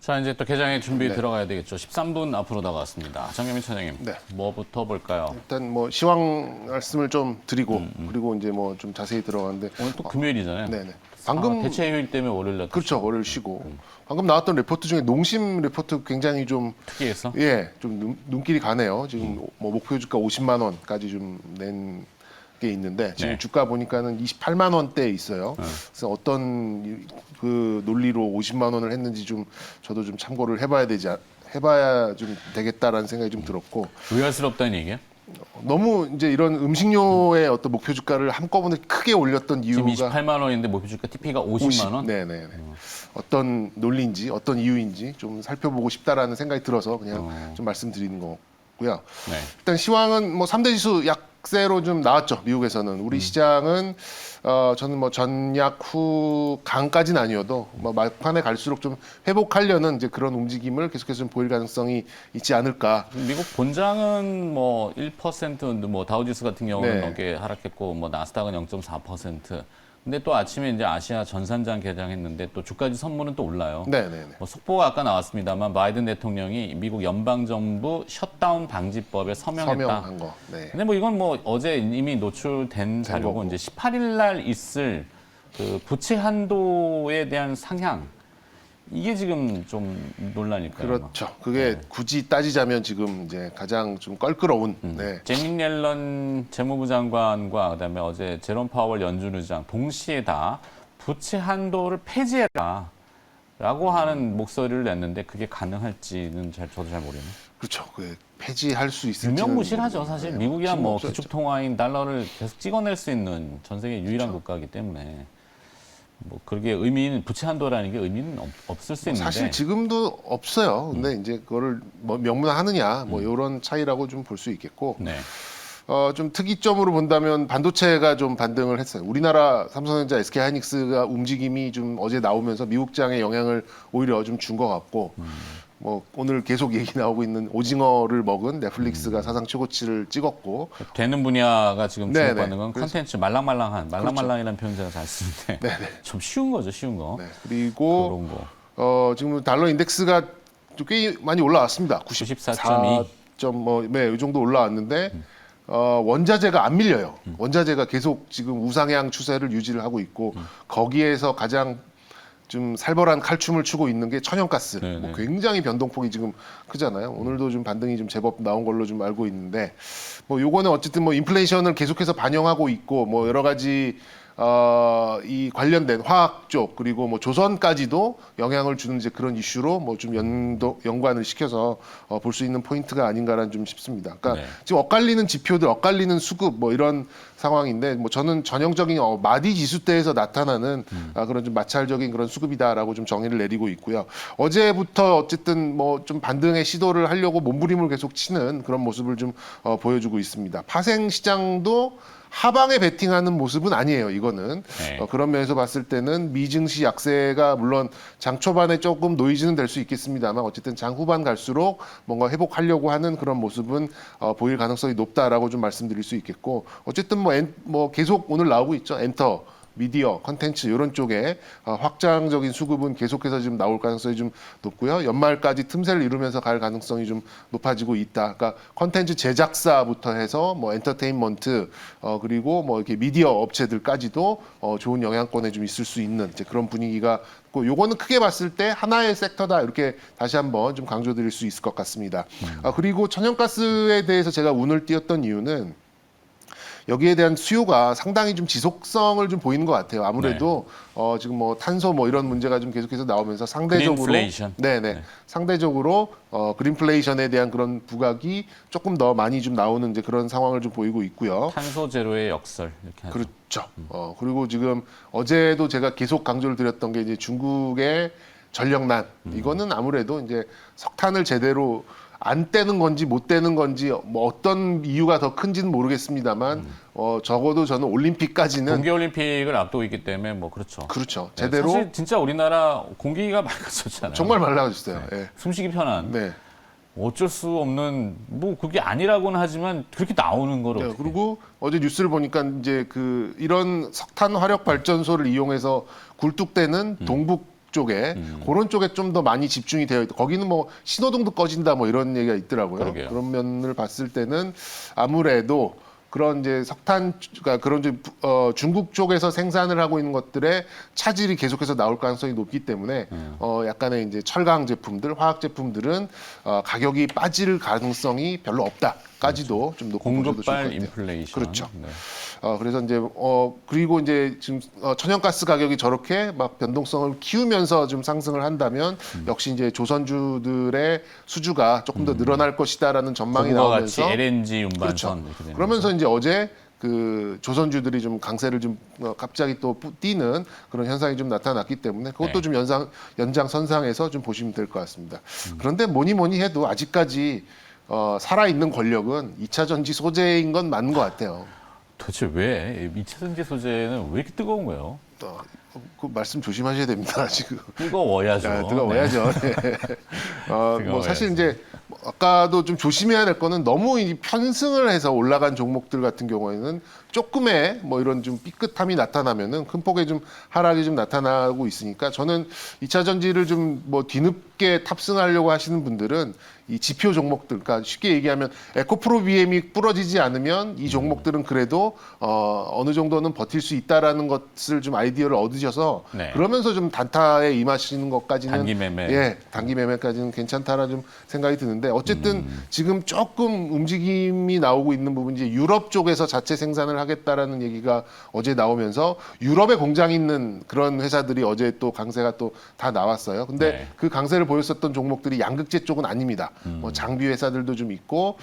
자, 이제 또 개장의 준비 네. 들어가야 되겠죠. 13분 앞으로 다가왔습니다. 정경민 차장님, 네. 뭐부터 볼까요? 일단 뭐 시황 말씀을 좀 드리고 그리고 이제 뭐 좀 자세히 들어가는데 오늘 또 금요일이잖아요. 네네. 방금 방금 대체휴일 때문에 월요일 날 그렇죠. 월요일 쉬고 방금 나왔던 레포트 중에 농심 레포트 굉장히 좀 특이했어. 좀 눈길이 가네요. 지금 뭐 목표 주가 50만 원까지 좀 낸 게 있는데 지금 네. 주가 보니까는 28만 원대에 있어요. 그래서 어떤 그 논리로 50만 원을 했는지 좀 저도 좀 참고를 해봐야 좀 되겠다라는 생각이 좀 들었고 의아스럽다는 얘기야? 너무 이제 이런 음식료의 어떤 목표 주가를 한꺼번에 크게 올렸던 지금 이유가 28만 원인데 목표 주가 TP가 50만 원? 네네네. 어떤 논리인지 어떤 이유인지 좀 살펴보고 싶다라는 생각이 들어서 그냥 좀 말씀드리는 거고요. 네. 일단 시황은 뭐 3대 지수 약세로 좀 나왔죠. 미국에서는. 우리 시장은 저는 뭐 전약 후 강까지는 아니어도 뭐 막판에 갈수록 좀 회복하려는 이제 그런 움직임을 계속해서 좀 보일 가능성이 있지 않을까. 미국 본장은 뭐 1%, 뭐 다우지수 같은 경우는 네. 넘게 하락했고, 뭐 나스닥은 0.4%. 근데 또 아침에 이제 아시아 전산장 개장했는데 또 주가지 선물은 또 올라요. 네네네. 뭐 속보가 아까 나왔습니다만 바이든 대통령이 미국 연방정부 셧다운 방지법에 서명했다. 서명한 거. 네. 근데 뭐 이건 뭐 어제 이미 노출된 자료고 거고. 이제 18일 날 있을 그 부채 한도에 대한 상향 이게 지금 좀 논란일까요? 그렇죠. 그게 굳이 따지자면 지금 이제 가장 좀 껄끄러운. 네. 제닛 옐런 재무부 장관과 그다음에 어제 제롬 파월 연준 의장 동시에 다 부채 한도를 폐지해라. 라고 하는 목소리를 냈는데 그게 가능할지는 저도 잘 모르겠네요. 그렇죠. 그 폐지할 수 있을지는 유명무실하죠. 사실 네, 미국이야 뭐 없죠. 기축통화인 달러를 계속 찍어낼 수 있는 전 세계 유일한 그렇죠. 국가이기 때문에 뭐 그게 의미는 부채 한도라는 게 의미는 없을 수 있는데 사실 지금도 없어요. 근데 이제 그거를 뭐 명문화하느냐 뭐 이런 차이라고 좀 볼 수 있겠고 네. 좀 특이점으로 본다면 반도체가 좀 반등을 했어요. 우리나라 삼성전자, SK하이닉스가 움직임이 좀 어제 나오면서 미국장에 영향을 오히려 좀 준 것 같고 뭐 오늘 계속 얘기 나오고 있는 오징어를 먹은 넷플릭스가 사상 최고치를 찍었고 되는 분야가 지금 네네. 주목받는 건 컨텐츠 말랑말랑이라는 표현 제가 잘 쓰는데 네네. 좀 쉬운 거죠, 쉬운 거. 네. 그리고 그런 거. 지금 달러 인덱스가 좀 꽤 많이 올라왔습니다. 94.2. 94.뭐 네, 이 정도 올라왔는데 원자재가 안 밀려요. 원자재가 계속 지금 우상향 추세를 유지를 하고 있고 거기에서 가장 좀 살벌한 칼춤을 추고 있는 게 천연가스. 네네. 뭐 굉장히 변동폭이 지금 크잖아요. 오늘도 좀 반등이 좀 제법 나온 걸로 좀 알고 있는데 뭐 요거는 어쨌든 뭐 인플레이션을 계속해서 반영하고 있고 뭐 여러 가지 이 관련된 화학 쪽 그리고 뭐 조선까지도 영향을 주는 이제 그런 이슈로 뭐 좀 연관을 시켜서 볼 수 있는 포인트가 아닌가라는 좀 싶습니다. 그러니까 네. 지금 엇갈리는 지표들, 엇갈리는 수급 뭐 이런 상황인데 뭐 저는 전형적인 마디 지수대에서 나타나는 그런 좀 마찰적인 그런 수급이다라고 좀 정의를 내리고 있고요. 어제부터 어쨌든 뭐 좀 반등의 시도를 하려고 몸부림을 계속 치는 그런 모습을 좀 보여주고 있습니다. 파생 시장도 하방에 베팅하는 모습은 아니에요. 이거는 네. 그런 면에서 봤을 때는 미증시 약세가 물론 장 초반에 조금 노이즈는 될 수 있겠습니다만 어쨌든 장 후반 갈수록 뭔가 회복하려고 하는 그런 모습은 보일 가능성이 높다라고 좀 말씀드릴 수 있겠고 어쨌든 뭐 계속 오늘 나오고 있죠. 엔터 미디어, 컨텐츠 이런 쪽에 확장적인 수급은 계속해서 지금 나올 가능성이 좀 높고요. 연말까지 틈새를 이루면서 갈 가능성이 좀 높아지고 있다. 그러니까 컨텐츠 제작사부터 해서 뭐 엔터테인먼트 그리고 뭐 이렇게 미디어 업체들까지도 좋은 영향권에 좀 있을 수 있는 이제 그런 분위기가 있고 요거는 크게 봤을 때 하나의 섹터다 이렇게 다시 한번 좀 강조드릴 수 있을 것 같습니다. 그리고 천연가스에 대해서 제가 운을 띄웠던 이유는 여기에 대한 수요가 상당히 좀 지속성을 좀 보이는 것 같아요. 아무래도 지금 뭐 탄소 뭐 이런 문제가 좀 계속해서 나오면서 상대적으로 그린플레이션. 네네 상대적으로 그린플레이션에 대한 그런 부각이 조금 더 많이 좀 나오는 이제 그런 상황을 좀 보이고 있고요. 탄소 제로의 역설 이렇게 하죠. 그렇죠. 그리고 지금 어제도 제가 계속 강조를 드렸던 게 이제 중국의 전력난 이거는 아무래도 이제 석탄을 제대로 안 떼는 건지 못 떼는 건지 뭐 어떤 이유가 더 큰지는 모르겠습니다만 적어도 저는 올림픽까지는 동계올림픽을 앞두고 있기 때문에 뭐 그렇죠. 그렇죠. 네, 제대로 사실 진짜 우리나라 공기가 맑아졌잖아요. 정말 말라졌어요. 예. 숨쉬기 편한. 네. 어쩔 수 없는 뭐 그게 아니라고는 하지만 그렇게 나오는 거를 네, 어떻게 그리고 어제 뉴스를 보니까 이제 이런 석탄 화력 발전소를 이용해서 굴뚝대는 동북 쪽에 그런 쪽에 좀 더 많이 집중이 되어 있다. 거기는 뭐 신호등도 꺼진다 뭐 이런 얘기가 있더라고요. 그러게요. 그런 면을 봤을 때는 아무래도 그런 이제 석탄, 그러니까 그런 이제 중국 쪽에서 생산을 하고 있는 것들의 차질이 계속해서 나올 가능성이 높기 때문에 약간의 이제 철강 제품들, 화학 제품들은 가격이 빠질 가능성이 별로 없다까지도 좀 놓고 보셔도 좋을 것 공급발 같아요. 인플레이션. 그렇죠. 네. 그래서 이제 그리고 이제 지금 천연가스 가격이 저렇게 막 변동성을 키우면서 좀 상승을 한다면 역시 이제 조선주들의 수주가 조금 더 늘어날 것이다라는 전망이 그거와 같이 나오면서 LNG 운반선 그렇죠. 이렇게 되는 그러면서 이제 어제 그 조선주들이 좀 강세를 좀 갑자기 또 뛰는 그런 현상이 좀 나타났기 때문에 그것도 네. 좀 연장선상에서 좀 보시면 될 것 같습니다. 그런데 뭐니 해도 아직까지 살아 있는 권력은 2차 전지 소재인 건 맞는 것 같아요. 도대체 왜 2차 전지 소재는 왜 이렇게 뜨거운 거예요? 그 말씀 조심하셔야 됩니다. 지금 뜨거워야죠. 뜨거워야죠. 네. 뭐 사실 이제 아까도 좀 조심해야 될 거는 너무 이 편승을 해서 올라간 종목들 같은 경우에는 조금의 뭐 이런 좀 삐끗함이 나타나면은 큰 폭의 좀 하락이 좀 나타나고 있으니까 저는 2차 전지를 좀 뭐 뒤늦게 탑승하려고 하시는 분들은 이 지표 종목들, 그러니까 쉽게 얘기하면 에코프로 BM이 부러지지 않으면 이 종목들은 그래도 어느 정도는 버틸 수 있다라는 것을 좀 아이디어를 얻으셔서 네. 그러면서 좀 단타에 임하시는 것까지는 단기 매매. 예, 단기 매매까지는 괜찮다라 좀 생각이 드는데 어쨌든 지금 조금 움직임이 나오고 있는 부분이 이제 유럽 쪽에서 자체 생산을 하겠다라는 얘기가 어제 나오면서 유럽에 공장이 있는 그런 회사들이 어제 또 강세가 또 다 나왔어요. 근데 네. 그 강세를 보였었던 종목들이 양극재 쪽은 아닙니다. 뭐 장비 회사들도 좀 있고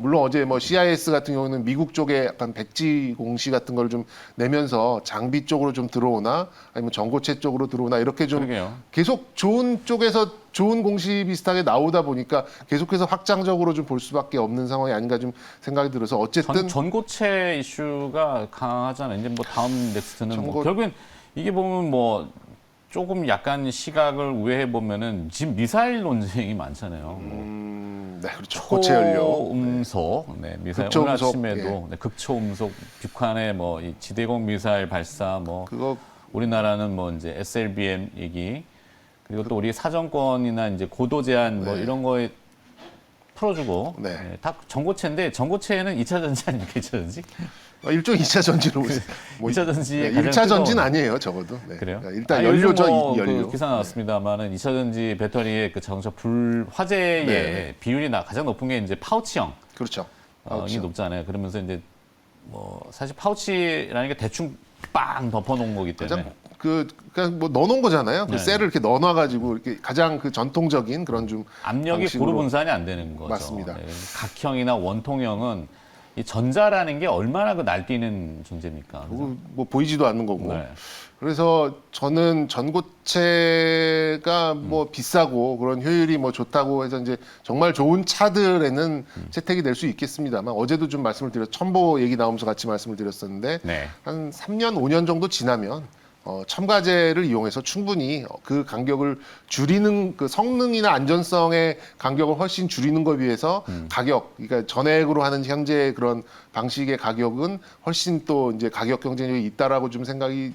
물론 어제 뭐 CIS 같은 경우는 미국 쪽에 약간 백지 공시 같은 걸 좀 내면서 장비 쪽으로 좀 들어오나 아니면 전고체 쪽으로 들어오나 이렇게 좀 그러게요. 계속 좋은 쪽에서 좋은 공시 비슷하게 나오다 보니까 계속해서 확장적으로 좀 볼 수밖에 없는 상황이 아닌가 좀 생각이 들어서 어쨌든 전고체 이슈가 강하잖아요. 이제 뭐 다음 넥스트는 뭐 전고- 결국엔 이게 보면 뭐 조금 약간 시각을 우회해 보면은 지금 미사일 논쟁이 많잖아요. 뭐 네, 그렇죠. 고체 연료. 초음속, 네, 미사일 오늘 극초음속, 아침에도 네, 극초음속 북한의 뭐 이 지대공 미사일 발사, 뭐 그거 우리나라는 뭐 이제 SLBM 얘기, 그리고 또 우리 사정권이나 이제 고도 제한 뭐 이런 거에 풀어주고, 네. 네, 다 전고체인데 전고체는 2차 전지 아닙니까? 2차 전지? 일종의 2차 전지로 뭐 2차 전지의 네, 가장 1차 전지는 뜨거운- 아니에요, 적어도. 네. 그래요? 그러니까 일단 요즘 연료죠, 뭐 연료. 그 기사 나왔습니다만은 2차 전지 배터리의 그 자동차 불 화재의 네. 비율이 가장 높은 게 이제 파우치형. 그렇죠. 이게 높잖아요. 그러면서 이제 뭐 사실 파우치라는 게 대충 빵 덮어놓은 거기 때문에 가장 그냥 뭐 넣어놓은 거잖아요. 그 네. 셀을 이렇게 넣어놔가지고 이렇게 가장 그 전통적인 그런 좀 압력이 방식으로. 고루 분산이 안 되는 거죠. 맞습니다. 네. 각형이나 원통형은 이 전자라는 게 얼마나 그 날뛰는 존재입니까? 그래서 뭐 보이지도 않는 거고. 네. 그래서 저는 전고체가 뭐 비싸고 그런 효율이 뭐 좋다고 해서 이제 정말 좋은 차들에는 채택이 될 수 있겠습니다만 어제도 좀 말씀을 드렸 첨보 얘기 나오면서 같이 말씀을 드렸었는데 네. 한 3년 5년 정도 지나면 첨가제를 이용해서 충분히 그 간격을 줄이는 그 성능이나 안전성의 간격을 훨씬 줄이는 것에 비해서 가격, 그러니까 전액으로 하는 현재 그런 방식의 가격은 훨씬 또 이제 가격 경쟁력이 있다라고 좀 생각이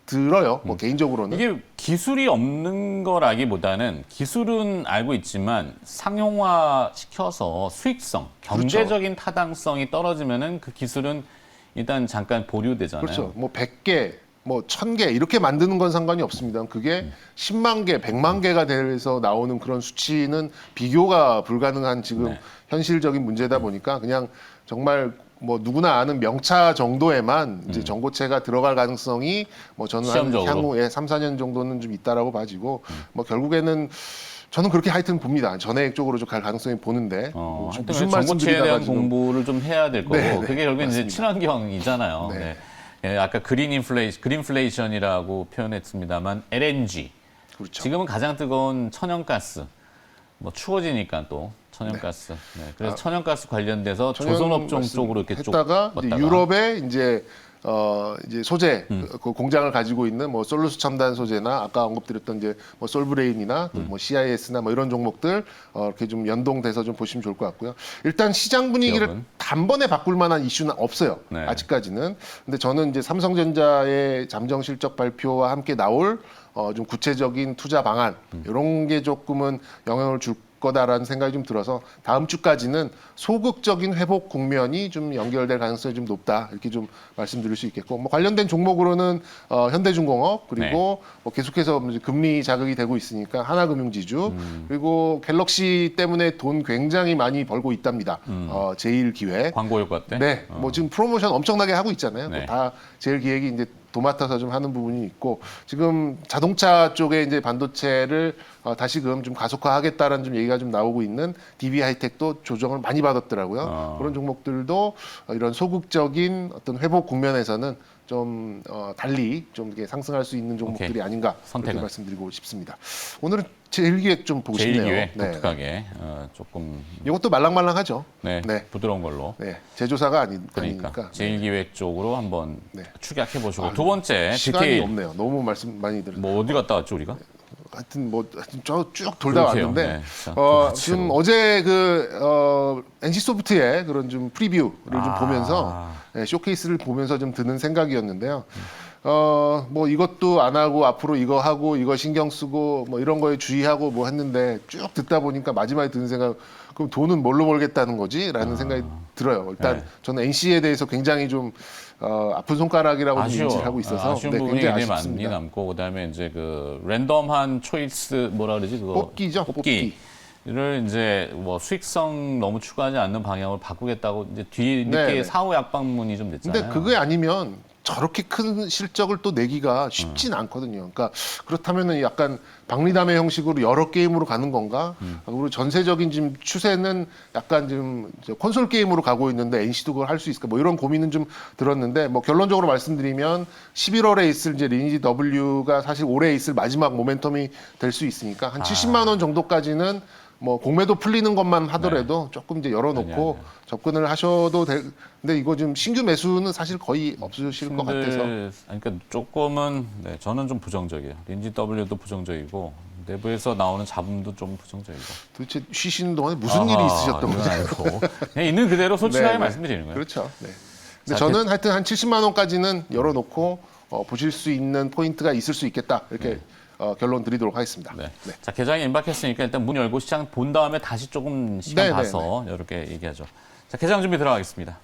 들어요. 뭐 개인적으로는. 이게 기술이 없는 거라기보다는 기술은 알고 있지만 상용화 시켜서 수익성, 경제적인 타당성이 떨어지면은 그 기술은 일단 잠깐 보류되잖아요. 그렇죠. 뭐 100개, 뭐 1000개 이렇게 만드는 건 상관이 없습니다. 그게 10만 개, 100만 개가 돼서 나오는 그런 수치는 비교가 불가능한 지금 네. 현실적인 문제다 보니까 그냥 정말 뭐 누구나 아는 명차 정도에만 이제 전고체가 들어갈 가능성이 뭐 저는 한 시험적으로. 향후에 3, 4년 정도는 좀 있다라고 봐지고 뭐 결국에는 저는 그렇게 하여튼 봅니다. 전액 쪽으로 좀 갈 가능성이 보는데 뭐 하여튼 무슨 전고체에 대한 말씀드리다가 지금 공부를 좀 해야 될 거고 네, 네, 그게 결국엔 이제 맞습니다. 친환경이잖아요. 네. 네. 예, 아까 그린플레이션이라고 표현했습니다만 LNG 그렇죠. 지금은 가장 뜨거운 천연가스 뭐 추워지니까 또 천연가스. 네. 그래서 천연가스 관련돼서 조선업종 쪽으로 이렇게 쭉 했다가 이제 뻗다가. 유럽에 이제 이제 소재 그 공장을 가지고 있는 뭐 솔루스 첨단 소재나 아까 언급드렸던 이제 뭐 솔브레인이나 또 뭐 CIS나 뭐 이런 종목들 이렇게 좀 연동돼서 좀 보시면 좋을 것 같고요. 일단 시장 분위기를 기업은? 단번에 바꿀 만한 이슈는 없어요. 네. 아직까지는. 근데 저는 이제 삼성전자의 잠정 실적 발표와 함께 나올 좀 구체적인 투자 방안 이런 게 조금은 영향을 줄 거다라는 생각이 좀 들어서 다음 주까지는 소극적인 회복 국면이 좀 연결될 가능성이 좀 높다 이렇게 좀 말씀드릴 수 있겠고 뭐 관련된 종목으로는 현대중공업 그리고 뭐 계속해서 이제 금리 자극이 되고 있으니까 하나금융지주 그리고 갤럭시 때문에 돈 굉장히 많이 벌고 있답니다. 제일기획 광고 효과 때? 네, 뭐 지금 프로모션 엄청나게 하고 있잖아요. 네. 다 제일기획이 이제 도맡아서 좀 하는 부분이 있고 지금 자동차 쪽에 이제 반도체를 다시금 좀 가속화하겠다라는 좀 얘기가 좀 나오고 있는 DB 하이텍도 조정을 많이 받았더라고요. 그런 종목들도 이런 소극적인 어떤 회복 국면에서는 좀 달리 좀 이렇게 상승할 수 있는 종목들이 오케이. 아닌가 선택은? 그렇게 말씀드리고 싶습니다. 오늘은 제일기획 좀 보고 싶네요. 제일기획 네. 독특하게 조금 이것도 말랑말랑하죠. 네, 네. 부드러운 걸로. 네, 제조사가 그러니까 아니니까. 제일기획 쪽으로 한번 네. 축약해 보시고 두 번째 시간이 디테일 없네요. 너무 말씀 많이 들은. 뭐 어디 갔다 왔죠 우리가? 하여튼 뭐 쭉 돌다 그렇게요. 왔는데 네, 자, 또 지금 같이로. 어제 NC 소프트의 그런 좀 프리뷰를 좀 보면서 쇼케이스를 보면서 좀 드는 생각이었는데요. 뭐 이것도 안 하고 앞으로 이거 하고 이거 신경 쓰고 뭐 이런 거에 주의하고 뭐 했는데 쭉 듣다 보니까 마지막에 드는 생각 그럼 돈은 뭘로 벌겠다는 거지라는 생각이 들어요. 일단 네. 저는 NC에 대해서 굉장히 좀 아픈 손가락이라고 좀 인지를 하고 있어서 아쉬운 네, 부분이 굉장히 굉장히 많이 아쉽습니다. 남고 그다음에 이제 그 랜덤한 초이스 뭐라 그러지 그거 뽑기죠, 뽑기. 를 이제 뭐 수익성 너무 추구하지 않는 방향으로 바꾸겠다고 이제 뒤늦게 네, 네. 사후 약방문이 좀 됐잖아요. 근데 그게 아니면 저렇게 큰 실적을 또 내기가 쉽진 않거든요. 그러니까 그렇다면은 약간 박리담의 형식으로 여러 게임으로 가는 건가? 그리고 전세적인 지금 추세는 약간 좀 콘솔 게임으로 가고 있는데 NC도 그걸 할 수 있을까? 뭐 이런 고민은 좀 들었는데 뭐 결론적으로 말씀드리면 11월에 있을 이제 리니지 W가 사실 올해 있을 마지막 모멘텀이 될 수 있으니까 한 70만 원 정도까지는 뭐 공매도 풀리는 것만 하더라도 조금 이제 열어놓고 아니야. 접근을 하셔도 될. 근데 이거 지금 신규 매수는 사실 거의 없으실 것 같아서. 그러니까 조금은 네, 저는 좀 부정적이에요. 린지 W도 부정적이고 내부에서 나오는 잡음도 좀 부정적이고. 도대체 쉬시는 동안에 무슨 일이 있으셨던 이건 거죠? 아니고 그냥 있는 그대로 솔직하게 네, 네. 말씀드리는 거예요. 그렇죠. 네. 근데 자, 저는 하여튼 한 70만 원까지는 열어놓고 보실 수 있는 포인트가 있을 수 있겠다 이렇게 결론 드리도록 하겠습니다. 네. 네. 자, 개장이 임박했으니까 일단 문 열고 시장 본 다음에 다시 조금 시간 네, 봐서 이렇게 얘기하죠. 자, 개장 준비 들어가겠습니다.